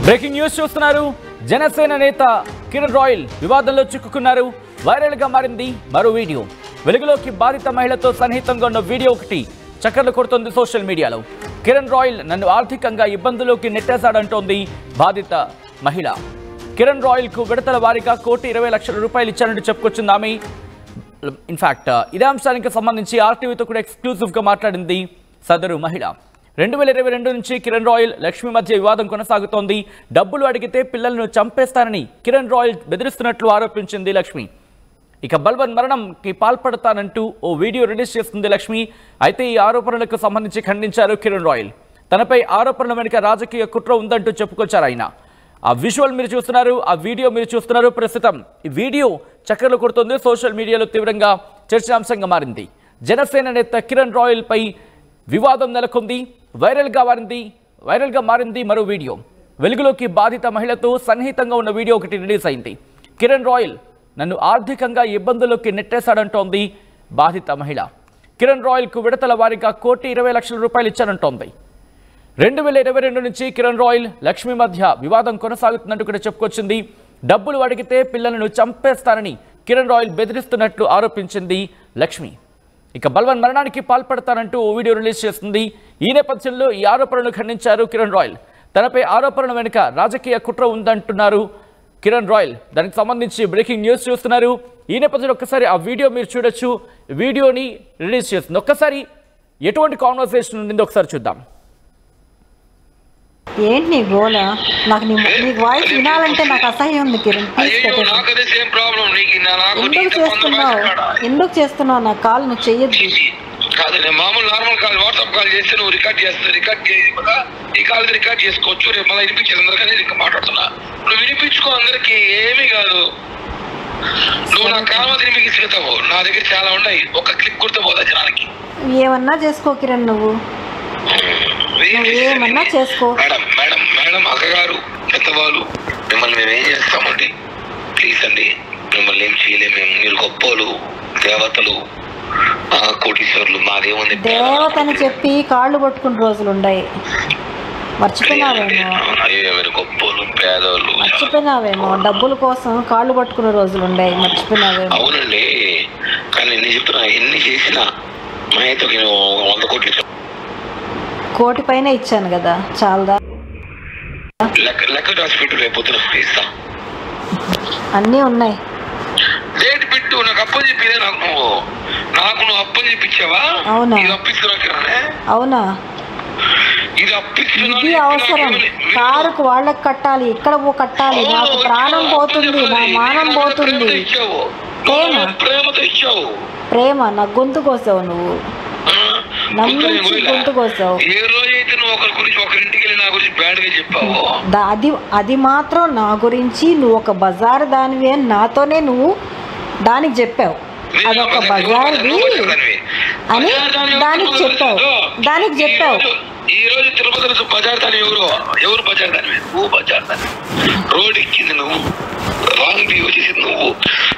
Breaking news చూస్తున్నారు. జనసేన నేత Kiran royal వివాదంలో చిక్కుకున్నారు. వైరల్ గా మారింది మరో వీడియో. వెలుగులోకి బాధిత మహిళతో సన్నిహితంగా ఉన్న వీడియో ఒకటి చక్కర్లు కొడుతోంది సోషల్ మీడియాలో. కిరణ్ రాయల్ నన్ను ఆర్థికంగా ఇబ్బందుల్లోకి నెట్టేశాడంటోంది బాధిత మహిళ. కిరణ్ రాయల్ కు విడతల వారీగా ₹1,20,00,000 ఇచ్చానంటూ చెప్పుకొచ్చింది ఆమె. ఇన్ఫాక్ట్ ఇదే అంశానికి సంబంధించి ఆర్టీవీతో కూడా ఎక్స్క్లూజివ్ గా మాట్లాడింది సదరు మహిళ. 2022 నుంచి కిరణ్ రాయల్ లక్ష్మి మధ్య వివాదం కొనసాగుతోంది. డబ్బులు అడిగితే పిల్లలను చంపేస్తానని కిరణ్ రాయల్ బెదిరిస్తున్నట్లు ఆరోపించింది లక్ష్మి. ఇక బల్వన్ మరణంకి పాల్పడతానంటూ ఓ వీడియో రిలీజ్ చేస్తుంది లక్ష్మి. అయితే ఈ ఆరోపణలకు సంబంధించి ఖండించారు కిరణ్ రాయల్. తనపై ఆరోపణల వెనుక రాజకీయ కుట్ర ఉందంటూ చెప్పుకొచ్చారు ఆయన. ఆ విజువల్ మీరు చూస్తున్నారు, ఆ వీడియో మీరు చూస్తున్నారు. ప్రస్తుతం ఈ వీడియో చక్కర్లు కొడుతుంది. సోషల్ మీడియాలో తీవ్రంగా చర్చాంశంగా మారింది. జనసేన నేత కిరణ్ రాయల్ పై వివాదం నెలకొంది. వైరల్ గా మారింది మరో వీడియో. వెలుగులోకి బాధిత మహిళతో సన్నిహితంగా ఉన్న వీడియో ఒకటి రిలీజ్ అయింది. కిరణ్ రాయల్ నన్ను ఆర్థికంగా ఇబ్బందుల్లోకి నెట్టేశాడంటోంది బాధిత మహిళ. కిరణ్ రాయల్ కు విడతల వారీగా ₹1,20,00,000 ఇచ్చానంటోంది. 2022 నుంచి కిరణ్ రాయల్ లక్ష్మి మధ్య వివాదం కొనసాగుతున్నట్టు కూడా చెప్పుకొచ్చింది. డబ్బులు అడిగితే పిల్లలను చంపేస్తానని కిరణ్ రాయల్ బెదిరిస్తున్నట్లు ఆరోపించింది లక్ష్మి. ఇక బల్వన్ మరణానికి పాల్పడతానంటూ ఓ వీడియో రిలీజ్ చేస్తుంది. ఈ నేపథ్యంలో ఈ ఆరోపణలను ఖండించారు కిరణ్ రాయల్. తనపై ఆరోపణల వెనుక రాజకీయ కుట్ర ఉందంటున్నారు కిరణ్ రాయల్. దానికి సంబంధించి బ్రేకింగ్ న్యూస్ చూస్తున్నారు. ఈ నేపథ్యంలో ఒక్కసారి ఆ వీడియో మీరు చూడొచ్చు. వీడియోని రిలీజ్ చేస్తుంది. ఒక్కసారి ఎటువంటి కాన్వర్సేషన్ ఉండిందో ఒకసారి చూద్దాం. ఏంటి నీ గోల? నాకు నీ వాయిస్ వినాలంటే నాకు అసహ్యం ఉంది కిరణ్. ఎందుకు చేస్తున్నావు? నా కాల్ నువ్వు చెయ్యొద్దు. కాదు, నేను మామూలు నార్మల్ కాల్, వాట్సాప్ కాల్ చేస్తే నువ్వు రికార్డ్ చేస్తా. రికార్డ్ ఈ కాల్ రికార్డ్ చేసుకోవచ్చు. రేపు మళ్ళీ వినిపించేది అందరికీ ఇంకా మాట్లాడుతున్నా. నువ్వు వినిపించుకో, అందరికి ఏమీ కాదు. నువ్వు నా కాల్ వినిపించుతావు. నా దగ్గర చాలా ఉన్నాయి. ఒక క్లిక్ కొడితే పోదా జనానికి. ఏమన్నా చేసుకో కిరణ్, నువ్వు ఏమన్నా చేసుకో. మేడం అక్కగారు, పెద్దవాళ్ళు, మిమ్మల్ని మేము ఏం చేస్తామండి? ప్లీజ్ అండి, మిమ్మల్ని ఏం చేయలేము. మీరు గొప్పలు, దేవతలు, కోటీశ్వరులు. మాదేముంది? దేవతని చెప్పి కాళ్ళు పట్టుకున్న రోజులు ఉన్నాయి. మర్చిపోయినావేమో. మర్చిపోయినావేమో. డబ్బుల కోసం కాళ్ళు పట్టుకున్న రోజులు ఉన్నాయి. మర్చిపోయినావేమో. అవునండి, కానీ నేను చెప్తున్నా, ఎన్ని చేసినా మా అయితే 100 కోట్లు కోటి పైన ఇచ్చాను కదా, చాలదా? లెక్క రాసిపెట్టు, రేపు ఇస్తా. అన్నీ ఉన్నాయి. డేట్ పెట్టు. నాకు అప్పని చెప్పిదే. నువ్వు అప్పని చెప్పించావా? అవునా? అవునా? ఇది అవసరం. కారుకు వాళ్ళకి కట్టాలి, ఇక్కడ కట్టాలి. నాకు ప్రాణం పోతుంది, నా మానం పోతుంది. ప్రేమ నా గొంతు కోసావు నువ్వు. నమ్మించి గొంతు కోసావు. అది మాత్రం నా గురించి నువ్వు ఒక బజార్ దానివి అని నాతోనే నువ్వు దానికి చెప్పావు. అదొక బజార్ది అని దానికి చెప్పావు. ఈ రోజు తిరుపతి బజార్ దాని ఎవరు బజార్ దానివి? నువ్వు బజార్ దాని. రోడ్ ఎక్కింది నువ్వు, రాంగ్ బిహేవ్ చేసింది నువ్వు,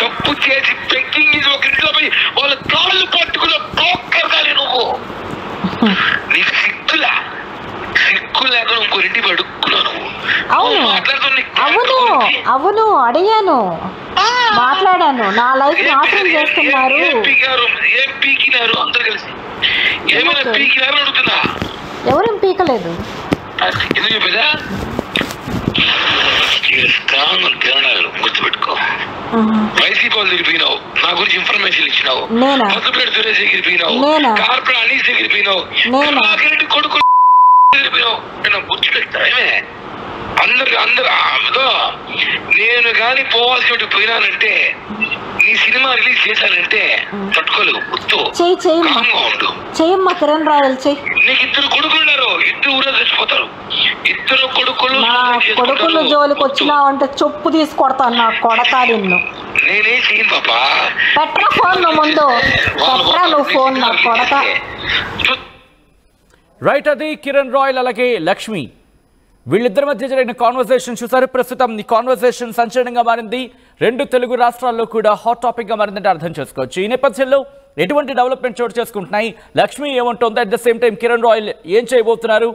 తప్పు చేసి బెగ్గింగ్ ఒక ఇంట్లో పోయి వాళ్ళ కాళ్ళు పట్టుకున్న బ్రోకర్ దాని నువ్వు. నీకు సిగ్గు లేక ఇంకో ఇంటి అడుక్కున్నావు నువ్వు. అవును అడిగాను, మాట్లాడాను. నా లైఫ్ నాశనం చేస్తున్నారు. ఏం పీకినారు అందరు కలిసి? ఏమైనా పీకినారు అడుగుతున్నా. ఎవరేం పీకలేదు. ఎందుకు చెప్పేదా? గుర్తుపెట్టుకో. వైసీపీ వాళ్ళు తిరిగిపోయినావు, నా గురించి ఇన్ఫర్మేషన్ ఇచ్చినావు. మధుపేట సురేష్ దగ్గర పోయినావు, కార్పొరేట్ అనీస్ దగ్గర పోయినావు, కొడుకు తిరిగిపోయినావు. నేను గుర్తుపెట్టా. ఏమే అందరు నేను కానీ పోవాల్సి పోయినానంటే, నీ సినిమా రిలీజ్ చేశానంటే తట్టుకోలేవు. గుర్తు చెయ్యమ్మా కిరణ్ రాయల్ చెయ్యి. నీకు 2 కొడుకులు ఉన్నారు. 2 ఊరే చచ్చిపోతారు. 2 కొడుకులు జోలికి వచ్చినావంటే చెప్పు తీసుకొడతాను. నా కొడతా నిన్ను. నేనేం చేయను పాపా. పెట్రా ఫోన్ నువ్వు ముందు. పెట్రా నువ్వు ఫోన్. నా కొడతా. రైట్, అది కిరణ్ రాయల్ అలాగే లక్ష్మి. వీళ్ళిద్దరి మధ్య జరిగిన కాన్వర్సేషన్ చూసారు. ప్రస్తుతం ఈ కాన్వర్సేషన్ సంచలనంగా మారింది. 2 తెలుగు రాష్ట్రాల్లో కూడా హాట్ టాపిక్ గా మారిందంటే అర్థం చేసుకోవచ్చు. ఈ నేపథ్యంలో ఎటువంటి డెవలప్మెంట్ చోటు చేసుకుంటున్నాయి, లక్ష్మి ఏమంటుందో, at the same time Kiran Royal ఏం చేయబోతున్నారు,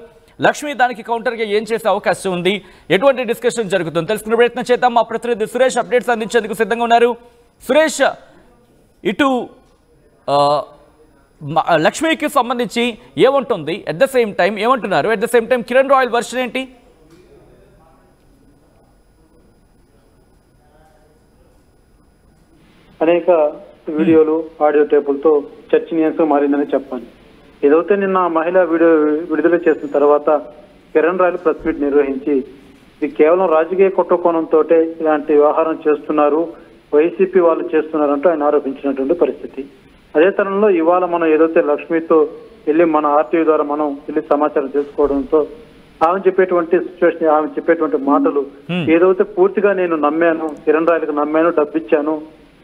లక్ష్మి దానికి కౌంటర్గా ఏం చేసే అవకాశం ఉంది, ఎటువంటి డిస్కషన్ జరుగుతుంది తెలుసుకునే ప్రయత్నం చేద్దాం. మా ప్రతినిధి సురేష్ అప్డేట్స్ అందించేందుకు సిద్ధంగా ఉన్నారు. సురేష్, ఇటు లక్ష్మికి సంబంధించి ఏముంటుంది, అట్ ద సేమ్ టైం ఏమంటున్నారు, at the same time Kiran royal version ఏంటి? అనేక వీడియోలు ఆడియో టేపులతో చర్చనీయాంశం మారిందని చెప్పాలి. ఏదైతే నిన్న మహిళ వీడియో విడుదల చేసిన తర్వాత కిరణ్ రాయల్ ప్రెస్ మీట్ నిర్వహించి ఇది కేవలం రాజకీయ కుట్రకోణంతో ఇలాంటి వ్యవహారం చేస్తున్నారు, వైసీపీ వాళ్ళు చేస్తున్నారంటూ ఆయన ఆరోపించినటువంటి పరిస్థితి. అదే తరంలో ఇవాళ మనం ఏదైతే లక్ష్మితో వెళ్ళి మన ఆర్టీవీ ద్వారా మనం వెళ్ళి సమాచారం తెలుసుకోవడంతో ఆమె చెప్పేటువంటి సిచ్యువేషన్, ఆమె చెప్పేటువంటి మాటలు ఏదైతే పూర్తిగా నేను నమ్మాను, కిరణ్ రాయల్కి నమ్మాను, డబ్బు ఇచ్చాను,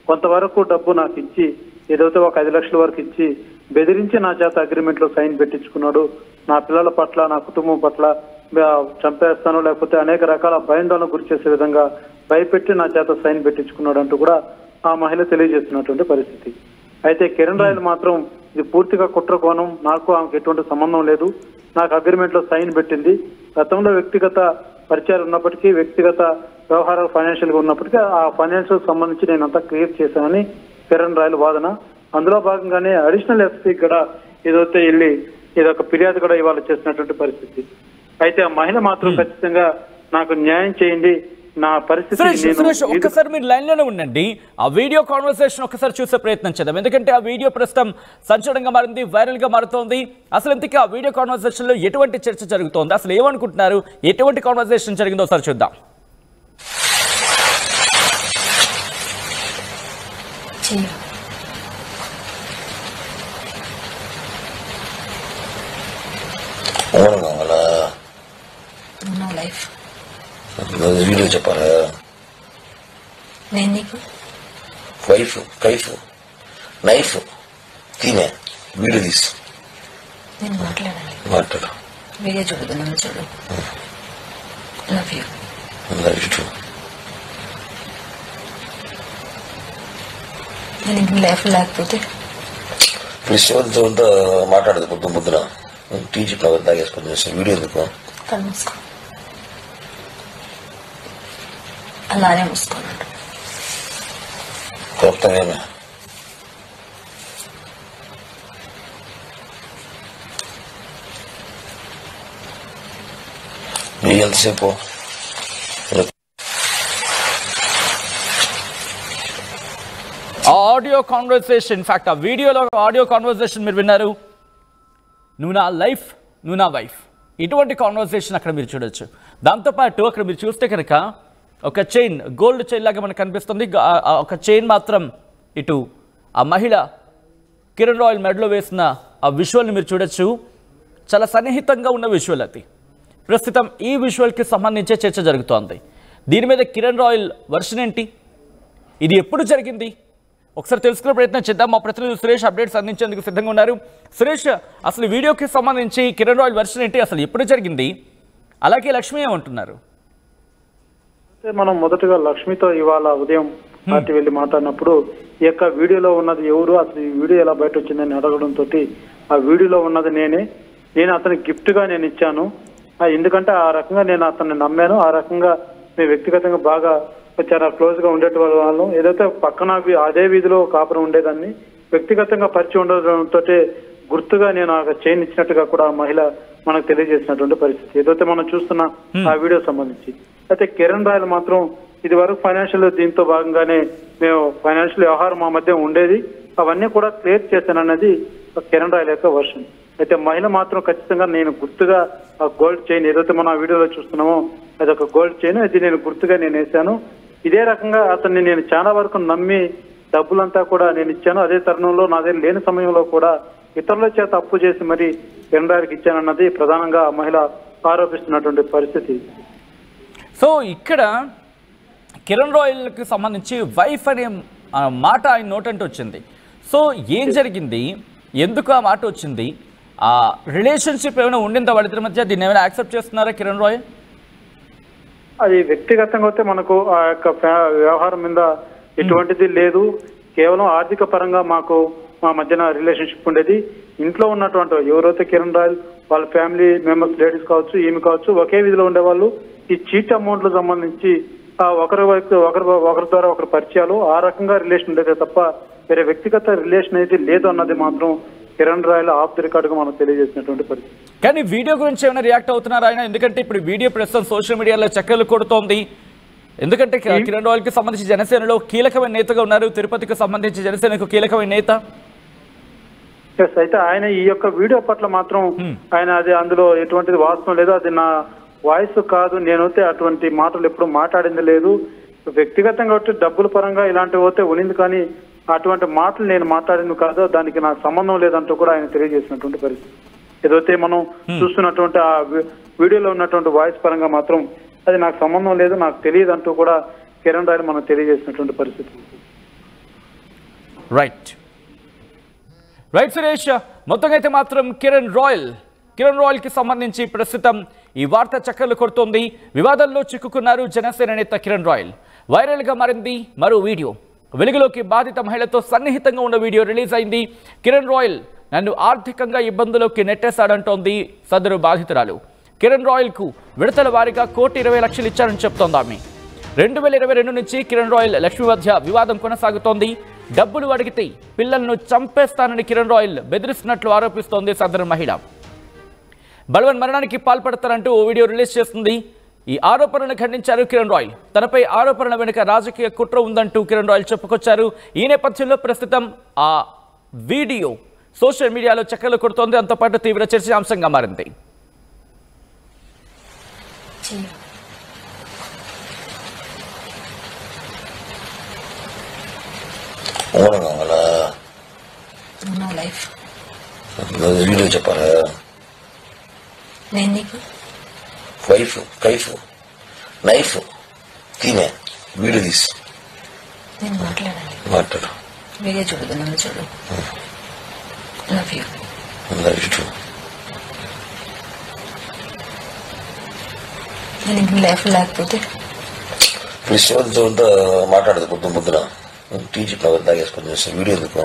కొంతవరకు డబ్బు నాకు ఇచ్చి ఏదైతే ఒక 5 లక్షల వరకు ఇచ్చి బెదిరించి నా చేత అగ్రిమెంట్ లో సైన్ పెట్టించుకున్నాడు, నా పిల్లల పట్ల నా కుటుంబం పట్ల చంపేస్తాను లేకపోతే అనేక రకాల భయాందోళనకు గురి చేసే విధంగా భయపెట్టి నా చేత సైన్ పెట్టించుకున్నాడు అంటూ కూడా ఆ మహిళ తెలియజేస్తున్నటువంటి పరిస్థితి. అయితే కిరణ్ రాయల్ మాత్రం ఇది పూర్తిగా కుట్ర కోణం, నాకు ఆమెకు ఎటువంటి సంబంధం లేదు, నాకు అగ్రిమెంట్ లో సైన్ పెట్టింది, గతంలో వ్యక్తిగత పరిచయాలు ఉన్నప్పటికీ వ్యక్తిగత వ్యవహారాలు ఫైనాన్షియల్ గా ఉన్నప్పటికీ ఆ ఫైనాన్షియల్ సంబంధించి నేను అంతా క్లియర్ చేశానని కిరణ్ రాయల్ వాదన. అందులో భాగంగానే అడిషనల్ ఎస్పీ కూడా ఏదైతే వెళ్ళి ఇదొక ఫిర్యాదు కూడా ఇవాళ చేసినటువంటి పరిస్థితి. అయితే ఆ మహిళ మాత్రం ఖచ్చితంగా నాకు న్యాయం చేయండి, నా పరిస్థితి. ఒక్కసారి మీరు లైన్ లోనే ఉండండి, ఆ వీడియో కాన్వర్సేషన్ ఒకసారి చూసే ప్రయత్నం చేద్దాం, ఎందుకంటే ఆ వీడియో ప్రస్తుతం సంచలనంగా మారింది, వైరల్ గా మారుతోంది. అసలు ఇంతకీ ఆ వీడియో కాన్వర్సేషన్ లో ఎటువంటి చర్చ జరుగుతోంది, అసలు ఏమనుకుంటున్నారు, ఎటువంటి కాన్వర్సేషన్ జరిగిందో ఒకసారి చూద్దాం. వీడియో చెప్పాలా, వైఫ్ కైఫ్ నైఫ్ తినే వీడియో తీసి నేను మాట్లాడు, వీడియో చూడదు, నన్ను చూడు. Love you. నేను ఇంక లైఫ్ లేకపోతే ప్లీజ్ అంతా మాట్లాడదు. పొద్దున టీ చెప్పిన తాగేసుకొని వీడియో ఎందుకు కళ్ళు మూసుకో, అలానే మూసుకోనండి. కొత్తమేమే నీ ఎంతసేపు ఆడియో కాన్వర్సేషన్, ఇన్ఫాక్ట్ ఆ వీడియోలో ఆడియో కాన్వర్సేషన్ మీరు విన్నారు. నువ్వు నా లైఫ్, నువ్వు నా వైఫ్, ఇటువంటి కాన్వర్సేషన్ అక్కడ మీరు చూడొచ్చు. దాంతోపాటు అక్కడ మీరు చూస్తే కనుక ఒక చైన్, గోల్డ్ చైన్ లాగా మనకు కనిపిస్తుంది. ఒక చైన్ మాత్రం ఇటు ఆ మహిళ కిరణ్ రాయల్ మెడలో వేసిన ఆ విజువల్ని మీరు చూడొచ్చు. చాలా సన్నిహితంగా ఉన్న విజువల్ అది. ప్రస్తుతం ఈ విజువల్కి సంబంధించే చర్చ జరుగుతోంది. దీని మీద కిరణ్ రాయల్ వర్షన్ ఏంటి, ఇది ఎప్పుడు జరిగింది, ఒకసారి తెలుసుకునే ప్రయత్నం చేద్దాం. మా ప్రతినిధి సురేష్ అప్డేట్స్ అందించేందుకు సిద్ధంగా ఉన్నారు. సురేష్, అసలు వీడియోకి సంబంధించి కిరణ్ రాయల్ వర్షన్ ఏంటి, అసలు ఎప్పుడు జరిగింది, అలాగే లక్ష్మి ఏమంటున్నారు? మనం మొదటగా లక్ష్మితో ఇవాళ ఉదయం పార్టీ వెళ్ళి మాట్లాడినప్పుడు ఈ యొక్క వీడియోలో ఉన్నది ఎవరు, అసలు ఈ వీడియో ఎలా బయట వచ్చిందని అడగడంతో ఆ వీడియోలో ఉన్నది నేను అతనికి గిఫ్ట్ గా నేను ఇచ్చాను, ఎందుకంటే ఆ రకంగా నేను అతన్ని నమ్మాను, ఆ రకంగా మేము వ్యక్తిగతంగా బాగా చాలా క్లోజ్ గా ఉండేటి వాళ్ళం, ఏదైతే పక్కన అదే వీధిలో కాపురం ఉండేదాన్ని, వ్యక్తిగతంగా పరిచయం ఉండడంతో గుర్తుగా నేను ఆ చైన్ ఇచ్చినట్టుగా కూడా ఆ మహిళ మనకు తెలియజేసినటువంటి పరిస్థితి ఏదైతే మనం చూస్తున్న ఆ వీడియో సంబంధించి. అయితే కిరణ్ రాయల్ మాత్రం ఇది వరకు ఫైనాన్షియల్ దీంతో భాగంగానే మేము ఫైనాన్షియల్ వ్యవహారం మా మధ్య ఉండేది, అవన్నీ కూడా క్లియర్ చేశానన్నది కిరణ్ రాయల్ యొక్క వర్షన్. అయితే మహిళ మాత్రం ఖచ్చితంగా నేను గుర్తుగా ఆ గోల్డ్ చైన్ ఏదైతే మనం ఆ వీడియోలో చూస్తున్నామో అది ఒక గోల్డ్ చైన్, అది నేను గుర్తుగా నేను వేశాను, ఇదే రకంగా అతన్ని నేను చాలా వరకు నమ్మి డబ్బులంతా కూడా నేను ఇచ్చాను, అదే తరుణంలో నా దగ్గర లేని సమయంలో కూడా ఇతరుల చేత అప్పు చేసి మరి కిరణ్ రాయల్కి ఇచ్చానన్నది ప్రధానంగా ఆ మహిళ ఆరోపిస్తున్నటువంటి పరిస్థితి. సో ఇక్కడ కిరణ్ రాయల్కి సంబంధించి వైఫ్ అనే మాట ఆయన నోటంటూ వచ్చింది. సో ఏం జరిగింది, ఎందుకు ఆ మాట వచ్చింది, ఆ రిలేషన్షిప్ ఏమైనా ఉండిందా వాళ్ళిద్దరి మధ్య, దీన్ని ఏమైనా యాక్సెప్ట్ చేస్తున్నారా కిరణ్ రాయల్? అది వ్యక్తిగతంగా అయితే మనకు ఆ యొక్క వ్యవహారం మీద ఎటువంటిది లేదు, కేవలం ఆర్థిక పరంగా మాకు మా మధ్యన రిలేషన్షిప్ ఉండేది. ఇంట్లో ఉన్నటువంటి ఎవరైతే కిరణ్ రాయల్ వాళ్ళ ఫ్యామిలీ మెంబర్స్ లేడీస్ కావచ్చు, ఈమె కావచ్చు, ఒకే విధిలో ఉండేవాళ్ళు. ఈ చీట్ అమౌంట్లకు సంబంధించి ఒకరి ద్వారా ఒకరి పరిచయాలు, ఆ రకంగా రిలేషన్ ఉండేదే తప్ప వేరే వ్యక్తిగత రిలేషన్ అయితే లేదు అన్నది మాత్రం కిరణ్ రాయల్ ఆఫ్ ది రికార్డుగా మనం తెలియజేసినటువంటి పరిస్థితి. కానీ వీడియో గురించి ఏమైనా రియాక్ట్ అవుతున్నారు ఆయన? ఎందుకంటే ఇప్పుడు వీడియో ప్రస్తుతం సోషల్ మీడియాలో చక్కర్లు కొడుతోంది. ఎందుకంటే కిరణ్ రాయల్ కి సంబంధించి జనసేనలో కీలకమైన నేతగా ఉన్నారు, తిరుపతికి సంబంధించి జనసేనకు కీలకమైన నేత. అయితే ఆయన ఈ యొక్క వీడియో పట్ల మాత్రం ఆయన అది అందులో ఎటువంటిది వాస్తవం లేదు, అది నా వాయిస్ కాదు, నేనైతే అటువంటి మాటలు ఎప్పుడు మాట్లాడింది లేదు, వ్యక్తిగతంగా వచ్చి డబ్బుల పరంగా ఇలాంటివి అయితే ఉనింది, కానీ అటువంటి మాటలు నేను మాట్లాడింది కాదు, దానికి నాకు సంబంధం లేదంటూ కూడా ఆయన తెలియజేసినటువంటి పరిస్థితి. ఏదైతే మనం చూస్తున్నటువంటి ఆ వీడియోలో ఉన్నటువంటి వాయిస్ పరంగా మాత్రం అది నాకు సంబంధం లేదు, నాకు తెలియదు అంటూ కూడా కిరణ్ రాయల్ మనం తెలియజేసినటువంటి పరిస్థితి. రైట్ సురేష్, మొత్తంగా అయితే మాత్రం కిరణ్ రాయల్ కి సంబంధించి ప్రస్తుతం ఈ వార్త చక్కర్లు కొడుతోంది. వివాదంలో చిక్కుకున్నారు జనసేన నేత కిరణ్ రాయల్. వైరల్ గా మారింది మరో వీడియో. వెలుగులోకి బాధిత మహిళతో సన్నిహితంగా ఉన్న వీడియో రిలీజ్ అయింది. కిరణ్ రాయల్ నన్ను ఆర్థికంగా ఇబ్బందులోకి నెట్టేశాడంటోంది సదరు బాధితురాలు. కిరణ్ రాయల్ కు విడతల వారీగా 1,20,00,000 ఇచ్చారని చెప్తోంది ఆమె. 2022 నుంచి కిరణ్ రాయల్ లక్ష్మి మధ్య వివాదం కొనసాగుతోంది. డబ్బులు అడిగితే పిల్లలను చంపేస్తానని కిరణ్ రాయల్ బెదిరిస్తున్నట్లు ఆరోపిస్తోంది సదరు మహిళ. బలవన్ మరణానికి పాల్పడతారంటూ ఓ వీడియో రిలీజ్ చేస్తుంది. ఈ ఆరోపణలను ఖండించారు కిరణ్ రాయల్. తనపై ఆరోపణల వెనుక రాజకీయ కుట్ర ఉందంటూ కిరణ్ రాయల్ చెప్పుకొచ్చారు. ఈ నేపథ్యంలో ప్రస్తుతం ఆ వీడియో సోషల్ మీడియాలో చక్కర్లు కొడుతోంది. అంతోపాటు తీవ్ర చర్చాంశంగా మారింది. చెప్పారా వైఫ్ నైఫ్ తినే వీడియో తీసి నేను మాట్లాడు వీడియో చూడదు, నన్ను చూడు. Love you. నేను ఇంక లైఫ్ లేకపోతే విశ్వంతో మాట్లాడదు పొద్దున టీజీ పవర్ తాగేసుకొని వీడియో ఎందుకు.